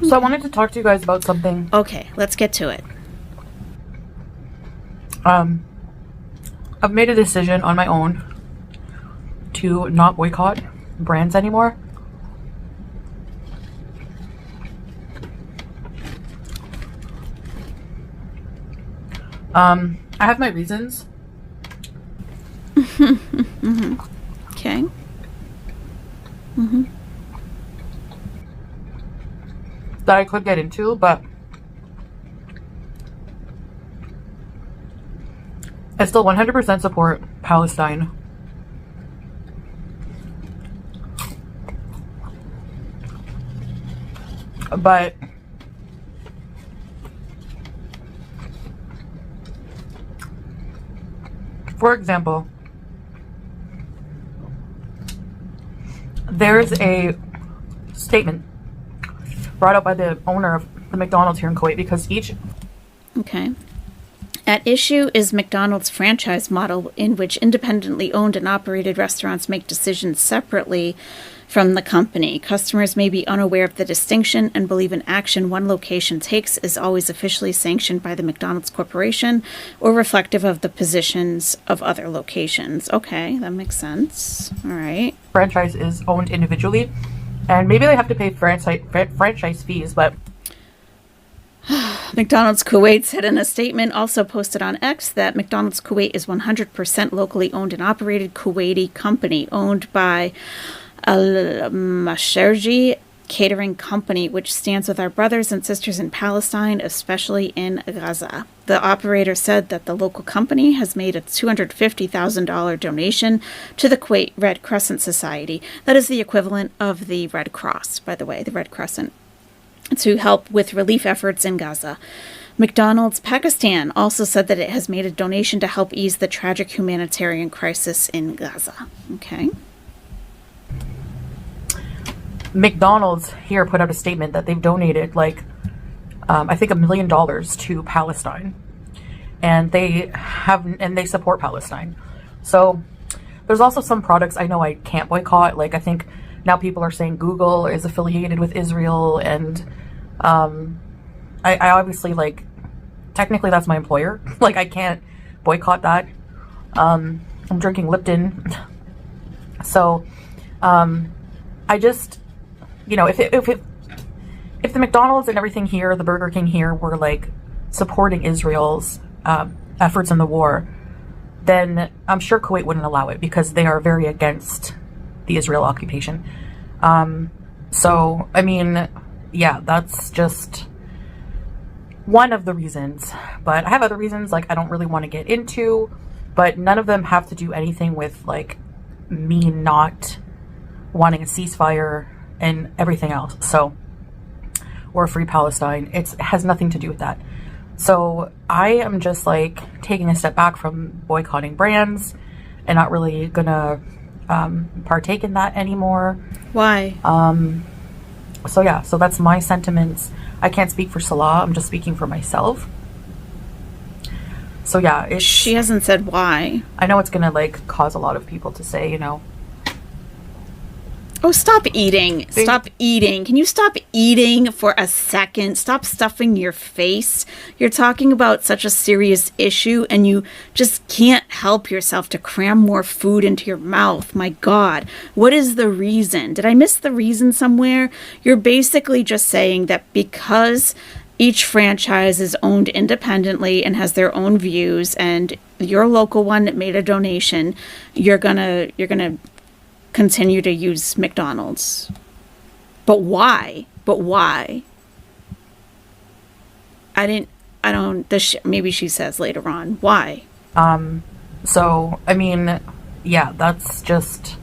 So I wanted to talk to you guys about something. Okay, let's get to it. I've made a decision on my own to not boycott brands anymore. I have my reasons. Okay. That I could get into, but I still 100% support Palestine. But for example, there's a statement brought up by the owner of the McDonald's here in Kuwait because Okay. At issue is McDonald's franchise model, in which independently owned and operated restaurants make decisions separately from the company. Customers may be unaware of the distinction and believe an action one location takes is always officially sanctioned by the McDonald's Corporation or reflective of the positions of other locations. Okay, that makes sense. All right. franchise is owned individually, and maybe they have to pay franchise fees, but McDonald's Kuwait said in a statement also posted on X that McDonald's Kuwait is 100% locally owned and operated Kuwaiti company owned by Al-Masharji Catering Company, which stands with our brothers and sisters in Palestine, especially in Gaza. The operator said that the local company has made a $250,000 donation to the Kuwait Red Crescent Society. That is the equivalent of the Red Cross, by the way, the Red Crescent, to help with relief efforts in Gaza. McDonald's Pakistan also said that it has made a donation to help ease the tragic humanitarian crisis in Gaza. Okay. McDonald's here put out a statement that they've donated I think $1 million to Palestine, and they support Palestine. So there's also some products I know I can't boycott. Like I think now people are saying Google is affiliated with Israel, and I obviously technically that's my employer. Like I can't boycott that. I'm drinking Lipton, so I just, if the McDonald's and everything here, the Burger King here, were supporting Israel's efforts in the war, then I'm sure Kuwait wouldn't allow it because they are very against the Israel occupation. So I mean, yeah, that's just one of the reasons. But I have other reasons I don't really want to get into, but none of them have to do anything with me not wanting a ceasefire and everything else. So, or free Palestine. It has nothing to do with that. So I am just taking a step back from boycotting brands and not really gonna partake in that anymore. Why? So yeah, so that's my sentiments. I can't speak for Salah. I'm just speaking for myself. So yeah, she hasn't said why. I know it's gonna cause a lot of people to say, Oh, stop eating. Stop eating. Can you stop eating for a second? Stop stuffing your face. You're talking about such a serious issue and you just can't help yourself to cram more food into your mouth. My God. What is the reason? Did I miss the reason somewhere? You're basically just saying that because each franchise is owned independently and has their own views, and your local one made a donation, you're gonna continue to use McDonald's. But why? Maybe she says later on. Why? So, I mean, yeah, that's just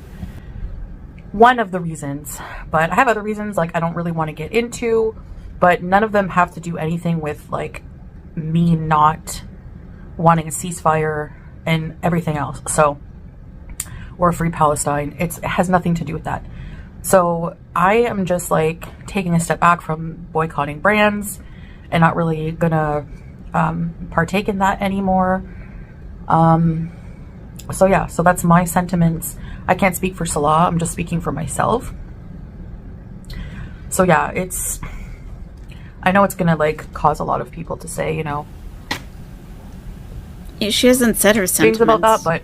one of the reasons. But I have other reasons I don't really want to get into, but none of them have to do anything with me not wanting a ceasefire and everything else. So, or free Palestine. It has nothing to do with that. So I am just taking a step back from boycotting brands and not really gonna partake in that anymore. So yeah, so that's my sentiments. I can't speak for Salah. I'm just speaking for myself. So yeah, I know it's gonna like cause a lot of people to say, you know, She hasn't said her sentiments. things about that, but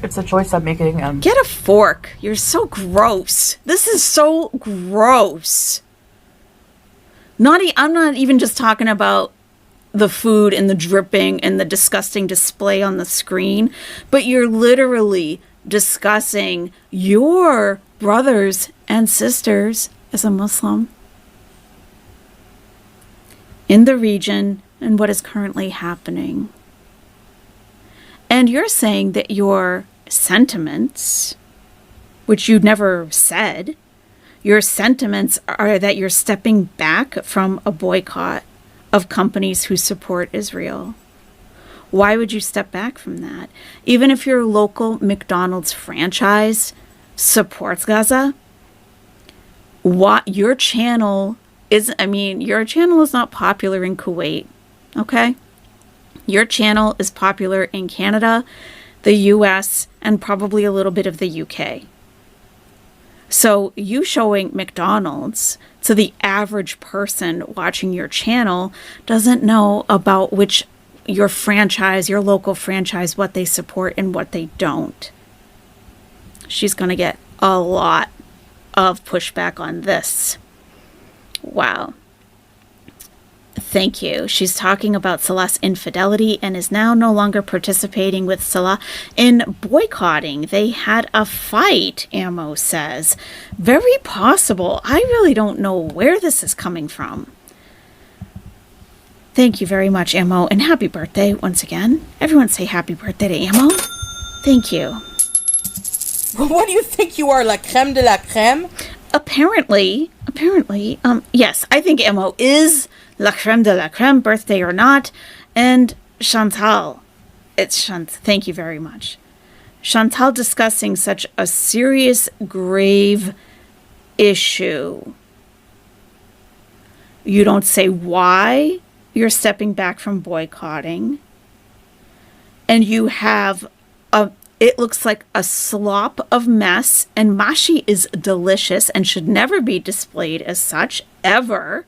it's a choice I'm making. And Get a fork. You're so gross. This is so gross. I'm not even just talking about the food and the dripping and the disgusting display on the screen, but you're literally discussing your brothers and sisters as a Muslim in the region and what is currently happening. And you're saying that your sentiments, which you never said, your sentiments are that you're stepping back from a boycott of companies who support Israel. Why would you step back from that? Even if your local McDonald's franchise supports Gaza, your channel is not popular in Kuwait, okay? Your channel is popular in Canada, the US, and probably a little bit of the UK. So you showing McDonald's to the average person watching your channel doesn't know about your local franchise, what they support and what they don't. She's going to get a lot of pushback on this. Wow. Thank you. She's talking about Salah's infidelity and is now no longer participating with Salah in boycotting. They had a fight, Ammo says. Very possible. I really don't know where this is coming from. Thank you very much, Ammo, and happy birthday once again. Everyone say happy birthday to Ammo. Thank you. What do you think you are, la creme de la creme? Apparently, yes, I think Ammo is la creme de la creme, birthday or not. And Chantal, thank you very much. Chantal discussing such a serious, grave issue. You don't say why you're stepping back from boycotting. And you have it looks like a slop of mess, and mashi is delicious and should never be displayed as such ever.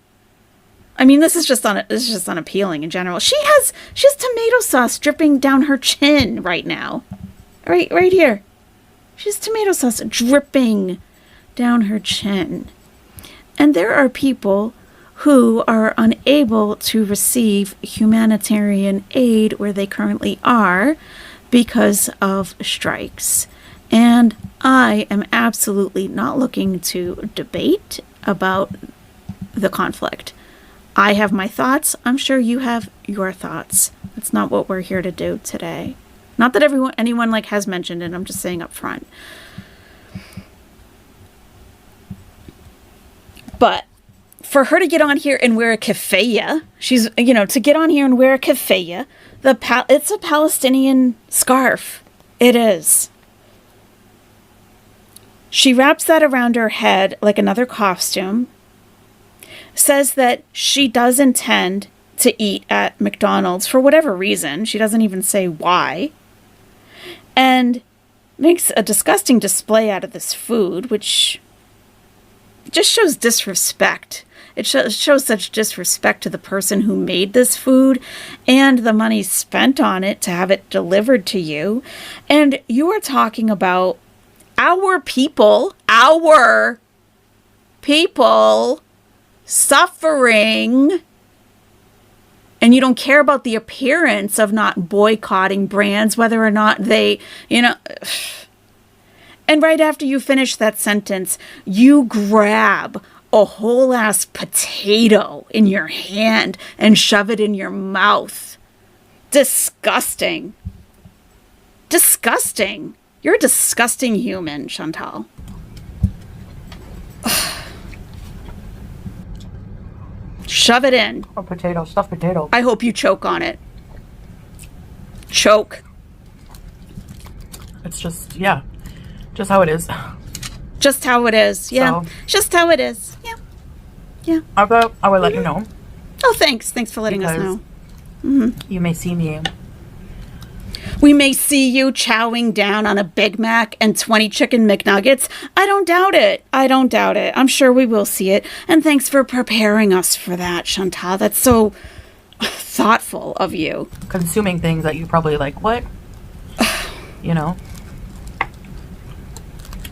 I mean, this is just unappealing in general. She has tomato sauce dripping down her chin right now. Right here. She has tomato sauce dripping down her chin. And there are people who are unable to receive humanitarian aid where they currently are because of strikes. And I am absolutely not looking to debate about the conflict. I have my thoughts. I'm sure you have your thoughts. That's not what we're here to do today. Not that anyone has mentioned it. I'm just saying up front. But for her to get on here and wear a keffiyeh, to get on here and wear a keffiyeh, it's a Palestinian scarf. It is. She wraps that around her head like another costume, says that she does intend to eat at McDonald's for whatever reason. She doesn't even say why. And makes a disgusting display out of this food, which just shows disrespect. It shows such disrespect to the person who made this food and the money spent on it to have it delivered to you. And you are talking about our people suffering, and you don't care about the appearance of not boycotting brands, whether or not they, And right after you finish that sentence, you grab a whole ass potato in your hand and shove it in your mouth. Disgusting. Disgusting. You're a disgusting human, Chantal. Shove it in. a potato, stuffed potato. I hope you choke on it. Choke. It's just, yeah, just how it is. Just how it is. Yeah. So, just how it is. Yeah. Yeah. I thought I would let you know. Oh, thanks. Thanks for letting us know. You may see me We may see you chowing down on a Big Mac and 20 chicken McNuggets. I don't doubt it. I'm sure we will see it. And thanks for preparing us for that, Chantal. That's so thoughtful of you. Consuming things that you probably like, what? You know?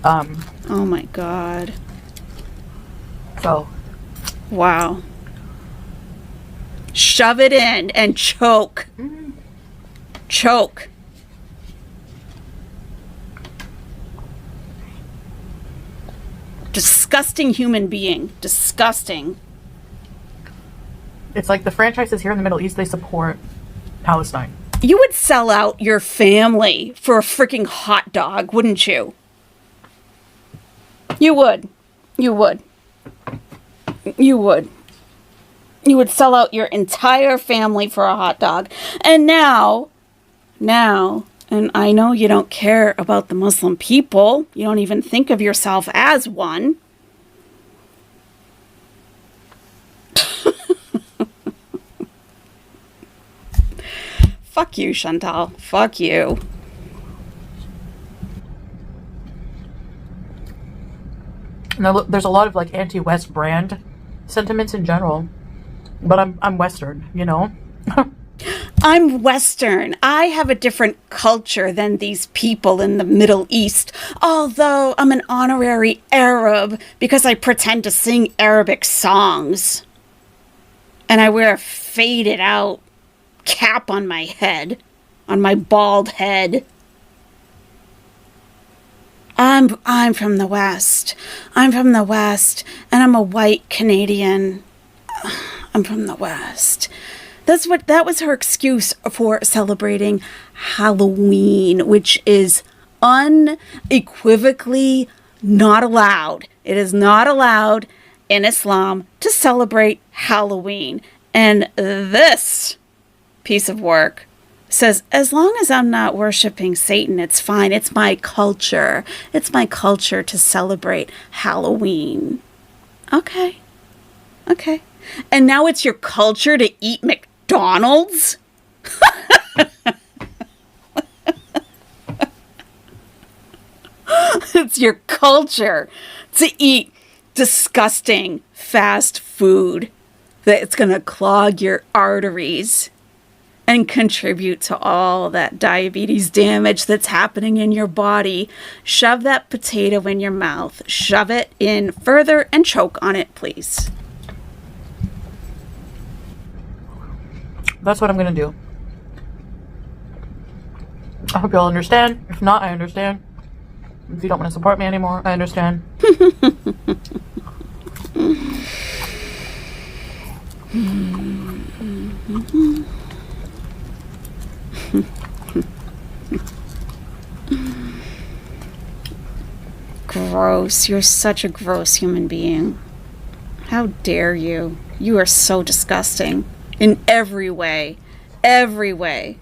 Oh my God. So. Wow. Shove it in and choke. Choke. Disgusting human being. Disgusting. It's like the franchises here in the Middle East, they support Palestine. You would sell out your family for a freaking hot dog, wouldn't you? You would. You would. You would. You would sell out your entire family for a hot dog. And now, and I know you don't care about the Muslim people. You don't even think of yourself as one. Fuck you, Chantal. Fuck you. Now, there's a lot of like anti-West brand sentiments in general, but I'm Western, you know. I'm Western. I have a different culture than these people in the Middle East, although I'm an honorary Arab because I pretend to sing Arabic songs. And I wear a faded out cap on my head, on my bald head. I'm from the West. I'm from the West, and I'm a white Canadian. I'm from the West. That was her excuse for celebrating Halloween, which is unequivocally not allowed. It is not allowed in Islam to celebrate Halloween. And this piece of work says, as long as I'm not worshiping Satan, it's fine. It's my culture. It's my culture to celebrate Halloween. Okay. And now it's your culture to eat McDonald's? It's your culture to eat disgusting fast food that's going to clog your arteries and contribute to all that diabetes damage that's happening in your body. Shove that potato in your mouth. Shove it in further and choke on it, please. That's what I'm gonna do. I hope y'all understand. If not, I understand. If you don't want to support me anymore, I understand. Gross. You're such a gross human being. How dare you? You are so disgusting. In every way. Every way.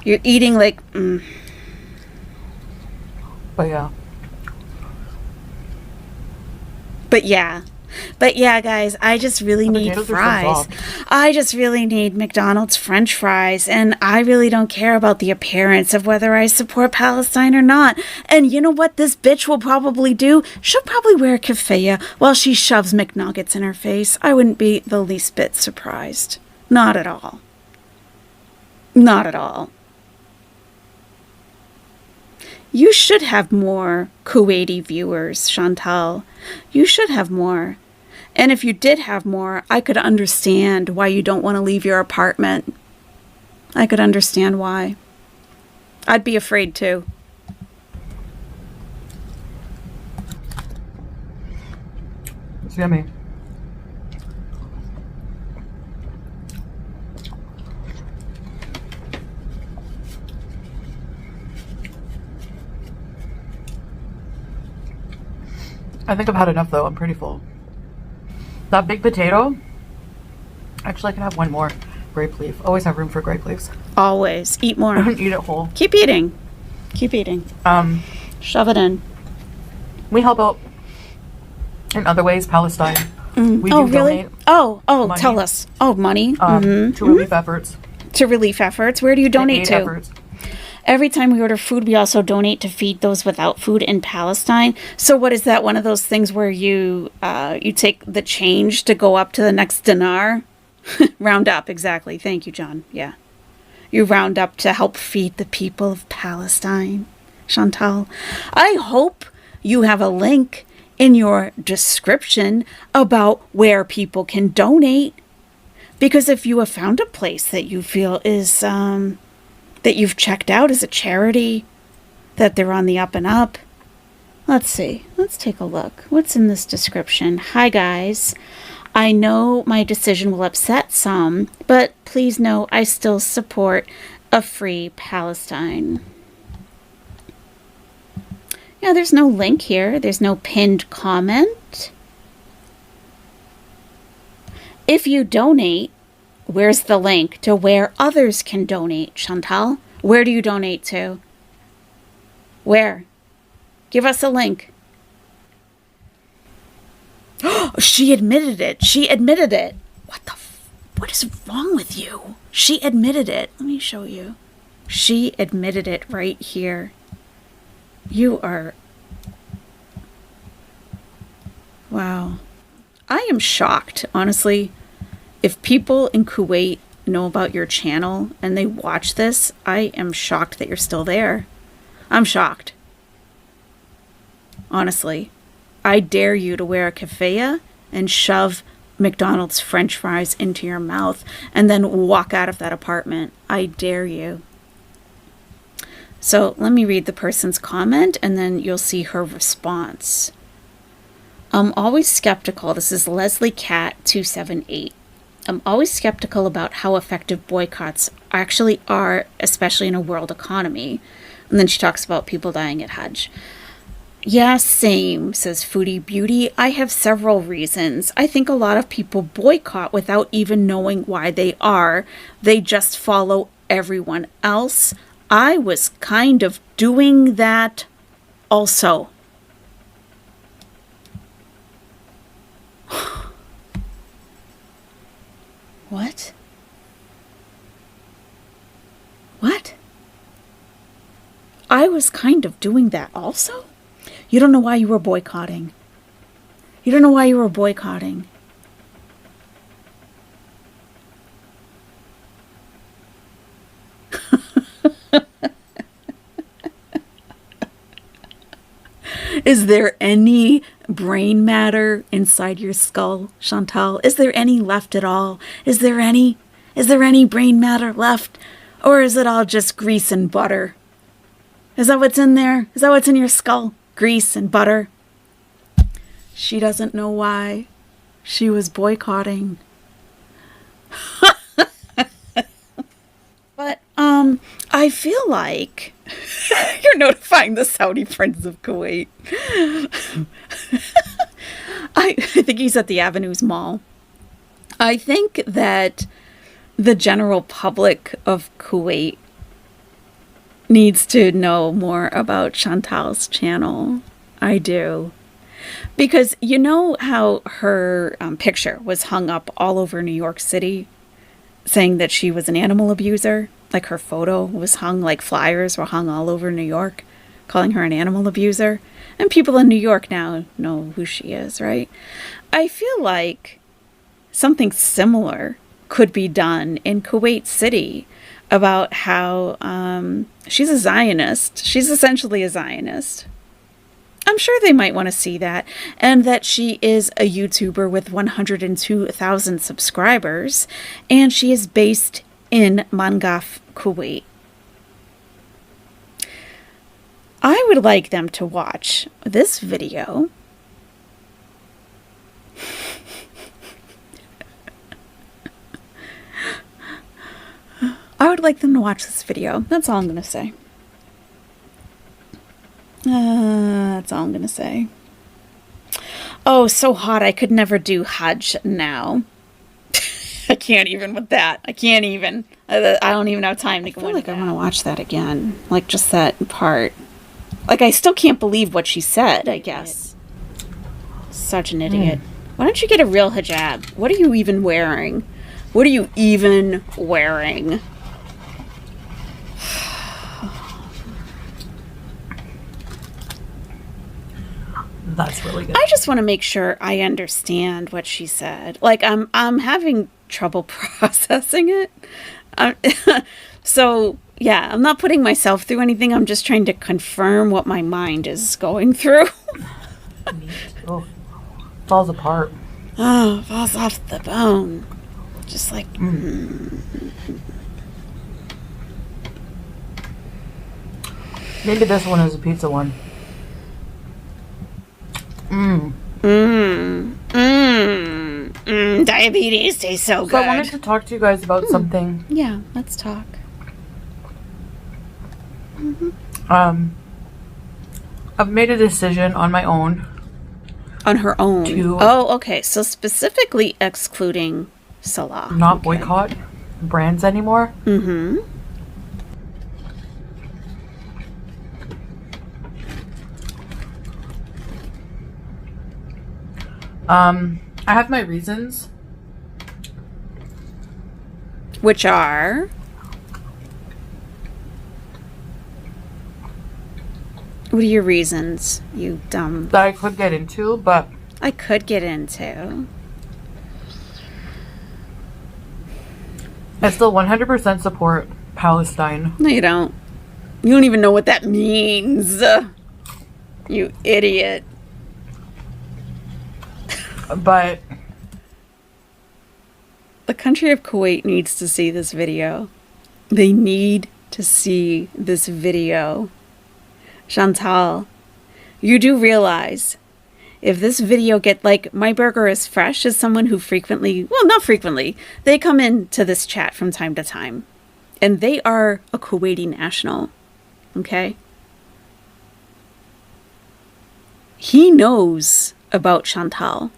You're eating like... But yeah. But yeah, guys, I just really need fries. I just really need McDonald's French fries, and I really don't care about the appearance of whether I support Palestine or not. And you know what this bitch will probably do? She'll probably wear a keffiyeh while she shoves McNuggets in her face. I wouldn't be the least bit surprised. Not at all. Not at all. You should have more Kuwaiti viewers, Chantal. You should have more. And if you did have more, I could understand why you don't want to leave your apartment. I could understand why. I'd be afraid too. It's yummy. I think I've had enough though. I'm pretty full. That big potato. Actually, I could have one more. Grape leaf. Always have room for grape leaves. Always. Eat more. Eat it whole. Keep eating. Keep eating. Shove it in. We help out in other ways. Palestine. We do really? donate Oh, money, tell us. Oh, money. To relief efforts. to relief efforts. Where do you donate to? Efforts. Every time we order food, we also donate to feed those without food in Palestine. So what is that? One of those things where you take the change to go up to the next dinar? Round up, exactly. Thank you, John. Yeah. You round up to help feed the people of Palestine. Chantal, I hope you have a link in your description about where people can donate. Because if you have found a place that you feel is, that you've checked out as a charity, that they're on the up and up. Let's see. Let's take a look. What's in this description? Hi, guys. I know my decision will upset some, but please know I still support a free Palestine. Yeah, there's no link here. There's no pinned comment. If you donate, where's the link to where others can donate, Chantal? Where do you donate to? Where? Give us a link. She admitted it. She admitted it. What is wrong with you? She admitted it. Let me show you. She admitted it right here. You are... Wow. I am shocked, honestly. If people in Kuwait know about your channel and they watch this, I am shocked that you're still there. I'm shocked. Honestly. I dare you to wear a keffiyeh and shove McDonald's French fries into your mouth and then walk out of that apartment. I dare you. So let me read the person's comment and then you'll see her response. I'm always skeptical. This is Leslie Cat 278. I'm always skeptical about how effective boycotts actually are, especially in a world economy. And then she talks about people dying at Hajj. Yeah, same, says Foodie Beauty. I have several reasons. I think a lot of people boycott without even knowing why they are. They just follow everyone else. I was kind of doing that also. What? What? I was kind of doing that also? You don't know why you were boycotting. You don't know why you were boycotting. Is there any brain matter inside your skull, Chantal? Is there any left at all? Is there any brain matter left? Or is it all just grease and butter? Is that what's in there? Is that what's in your skull? Grease and butter? She doesn't know why she was boycotting. But, I feel like you're notifying the Saudi Prince of Kuwait. I think he's at the Avenues Mall. I think that the general public of Kuwait needs to know more about Chantal's channel. I do. Because you know how her picture was hung up all over New York City saying that she was an animal abuser? Like her photo was hung, like flyers were hung all over New York calling her an animal abuser. And people in New York now know who she is, right? I feel like something similar could be done in Kuwait City about how she's a Zionist. She's essentially a Zionist. I'm sure they might want to see that. And that she is a YouTuber with 102,000 subscribers. And she is based in Mangaf, Kuwait. I would like them to watch this video. I would like them to watch this video. That's all I'm going to say. That's all I'm going to say. Oh, so hot. I could never do Hajj now. I can't even with that. I can't even. I don't even have time to go into that. I feel like I want to watch that again. Like just that part. Like I still can't believe what she said, I guess. Such an idiot. Why don't you get a real hijab? What are you even wearing? What are you even wearing? That's really good. I just want to make sure I understand what she said. Like I'm having trouble processing it. So yeah, I'm not putting myself through anything. I'm just trying to confirm what my mind is going through. Oh, falls apart. Oh, falls off the bone. Just like... Maybe this one is a pizza one. Diabetes tastes so good. So I wanted to talk to you guys about something. Yeah, let's talk. I've made a decision on my own. On her own. To Oh, okay. So specifically excluding Salah. not boycott brands anymore. Mm-hmm. I have my reasons. Which are... What are your reasons, you dumb... That I could get into, but I could get into. I still 100% support Palestine. No, you don't. You don't even know what that means. You idiot. But The country of Kuwait needs to see this video. They need to see this video. Chantal, you do realize if this video like My Burger is Fresh is someone who frequently, well, not frequently, they come into this chat from time to time. And they are a Kuwaiti national. Okay? He knows about Chantal.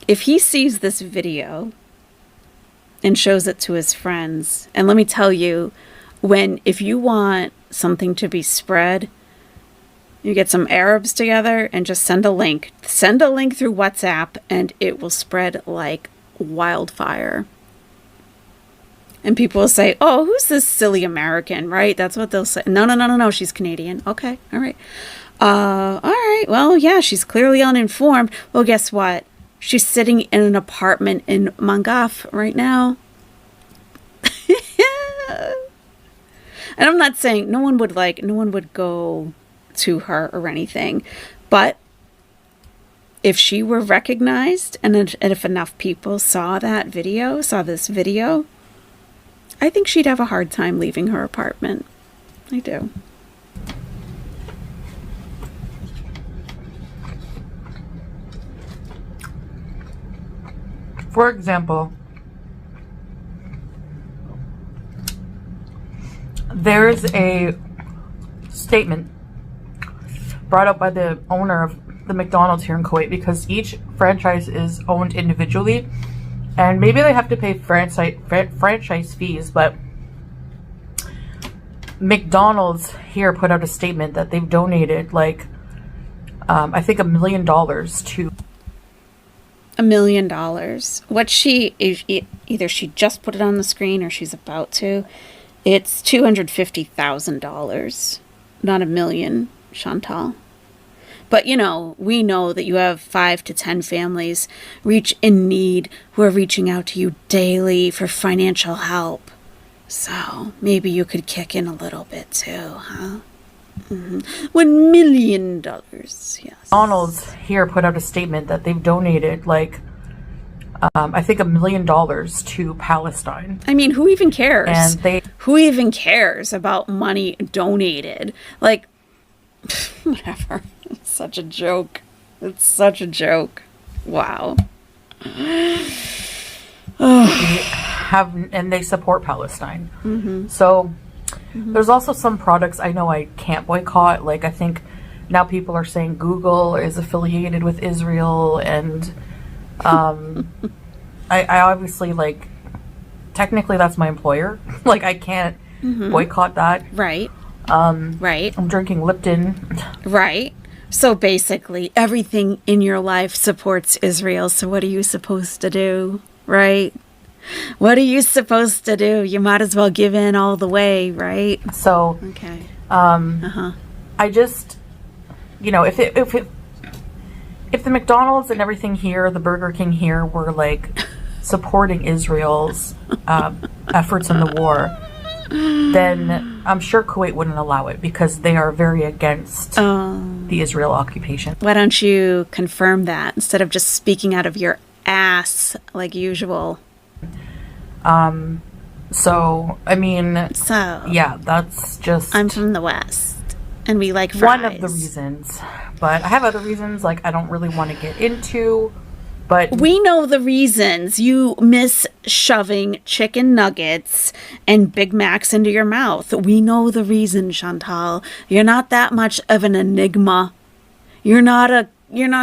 If he sees this video and shows it to his friends, and let me tell you, if you want something to be spread, you get some Arabs together and just send a link. Send a link through WhatsApp and it will spread like wildfire. And people will say, oh, who's this silly American, right? That's what they'll say. No, she's Canadian. Okay, all right. All right, well, yeah, she's clearly uninformed. Well, guess what? She's sitting in an apartment in Mangaf right now. And I'm not saying no one would go to her or anything. But if she were recognized and if enough people saw this video, I think she'd have a hard time leaving her apartment. I do. for example, there's a statement brought up by the owner of the McDonald's here in Kuwait, because each franchise is owned individually, and maybe they have to pay franchise fees, but McDonald's here put out a statement that they've donated like I think $1 million to $1 million. What either she just put it on the screen or she's about to. It's $250,000, not $1 million, Chantal. But, we know that you have 5 to 10 families in need who are reaching out to you daily for financial help. So maybe you could kick in a little bit too, huh? $1 million, yes. McDonald's here put out a statement that they've donated like I think $1 million to Palestine. I mean, who even cares? And who even cares about money donated? Like, whatever. It's such a joke. It's such a joke. Wow. And they support Palestine. Mm-hmm. So there's also some products I know I can't boycott. Like, I think now people are saying Google is affiliated with Israel, and I obviously, like, technically that's my employer. Like, I can't boycott that. Right. Right. I'm drinking Lipton. Right. So basically everything in your life supports Israel. So what are you supposed to do? Right? What are you supposed to do? You might as well give in all the way, right? So, okay. I just, if the McDonald's and everything here, the Burger King here, were like supporting Israel's efforts in the war, then I'm sure Kuwait wouldn't allow it because they are very against the Israel occupation. Why don't you confirm that instead of just speaking out of your ass like usual? So, I mean, yeah, that's just... I'm from the West, and we like fries. One of the reasons. But I have other reasons, like, I don't really want to get into, but... We know the reasons. You miss shoving chicken nuggets and Big Macs into your mouth. We know the reason, Chantal. You're not that much of an enigma. You're not a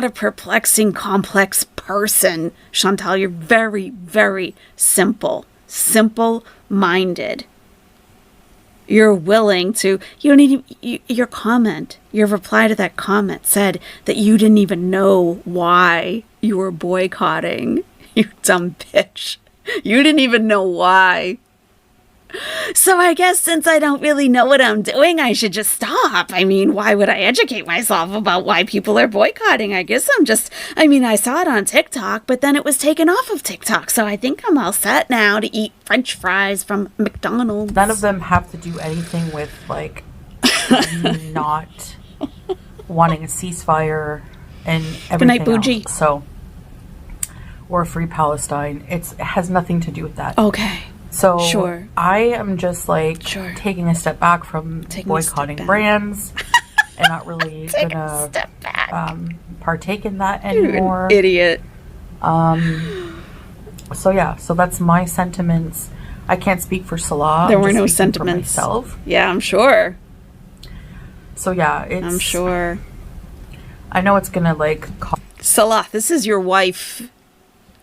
perplexing, complex person, Chantal. You're very, very simple. Simple-minded. You're willing to... your comment, your reply to that comment said that you didn't even know why you were boycotting. You dumb bitch. You didn't even know why. So I guess since I don't really know what I'm doing, I should just stop. I mean, why would I educate myself about why people are boycotting? I guess I saw it on TikTok, but then it was taken off of TikTok. So I think I'm all set now to eat French fries from McDonald's. None of them have to do anything with, like, not wanting a ceasefire and everything Good night, Bougie. else. So, or free Palestine. It has nothing to do with that. Okay. So sure. I am just like taking a step back from boycotting brands and not really gonna partake in that anymore. You're an idiot. So yeah, so that's my sentiments. I can't speak for Salah. There were no sentiments. For myself. Yeah, I'm sure. So yeah, I'm sure. I know it's gonna like. Salah, this is your wife.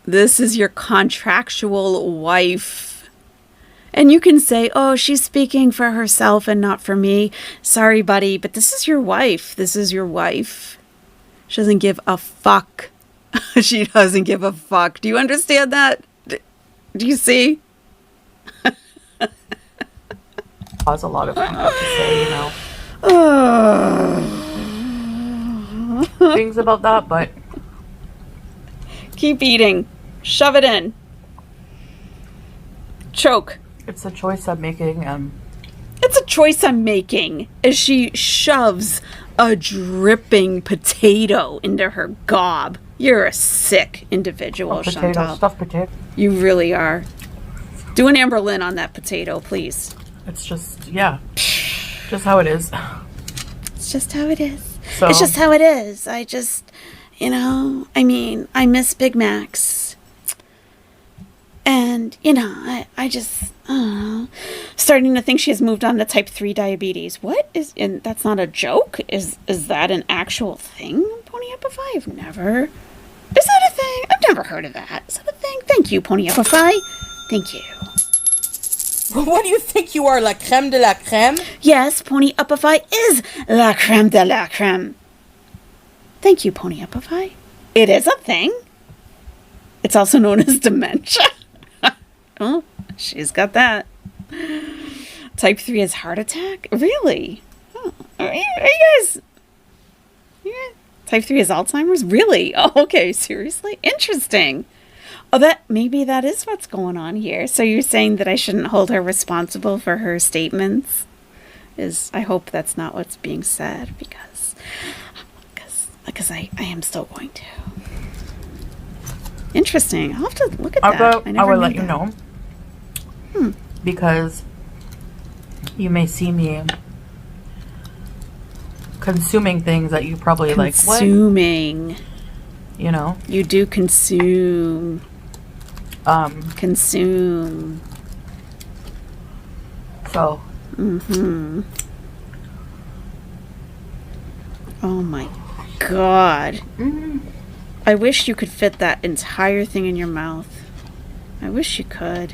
This is your contractual wife. And you can say, oh, she's speaking for herself and not for me. Sorry, buddy, but this is your wife. This is your wife. She doesn't give a fuck. She doesn't give a fuck. Do you understand that? Do you see? Cause a lot of people to say, things about that, but... Keep eating. Shove it in. Choke. It's a choice I'm making. It's a choice I'm making as she shoves a dripping potato into her gob. You're a sick individual, Chantal. Stuffed potato. You really are. Do an Amber Lynn on that potato, please. It's just, just how it is. It's just how it is. So, it's just how it is. I just, I miss Big Macs. And, I just, I don't know, starting to think she has moved on to type 3 diabetes. And that's not a joke? Is that an actual thing, Pony Epify? Is that a thing? I've never heard of that. Is that a thing? Thank you, Pony Epify. Thank you. What do you think you are, la crème de la crème? Yes, Pony Epify is la crème de la crème. Thank you, Pony Epify. It is a thing. It's also known as dementia. Oh, she's got that. Type 3 is heart attack? Really? Oh, are you guys... Yeah. Type 3 is Alzheimer's? Really? Oh, okay, seriously? Interesting. Oh, maybe that is what's going on here. So you're saying that I shouldn't hold her responsible for her statements? I hope that's not what's being said, because I am still going to. Interesting. I'll have to look at that. I will let you know. Because you may see me consuming things that you probably like. Consuming. You do consume. Consume. So. Oh my God. I wish you could fit that entire thing in your mouth. I wish you could.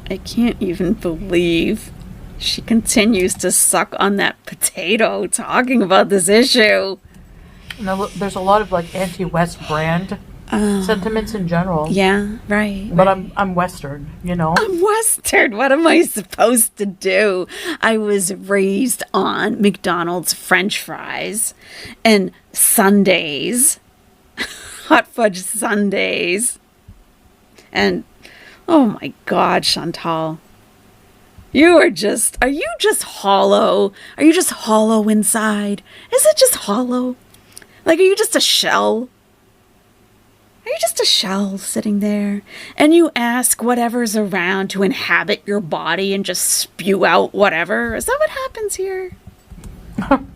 I can't even believe she continues to suck on that potato talking about this issue. There's a lot of like anti-West brand sentiments in general. Yeah, right. But I'm Western, you know. I'm Western. What am I supposed to do? I was raised on McDonald's French fries and sundaes, hot fudge sundaes. And oh my God, Chantal, are you just hollow? Are you just hollow inside? Is it just hollow? Like, are you just a shell? Are you just a shell sitting there? And you ask whatever's around to inhabit your body and just spew out whatever? Is that what happens here? I'm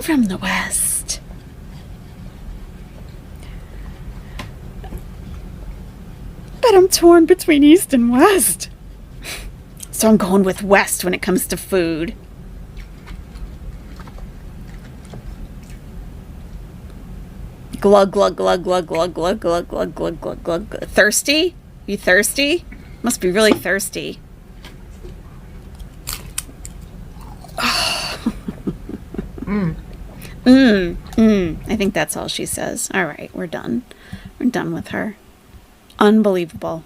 from the West. But I'm torn between East and West. So I'm going with West when it comes to food. Glug, glug, glug, glug, glug, glug, glug, glug, glug, glug, glug. Thirsty? You thirsty? Must be really thirsty. I think that's all she says. All right, we're done. We're done with her. Unbelievable.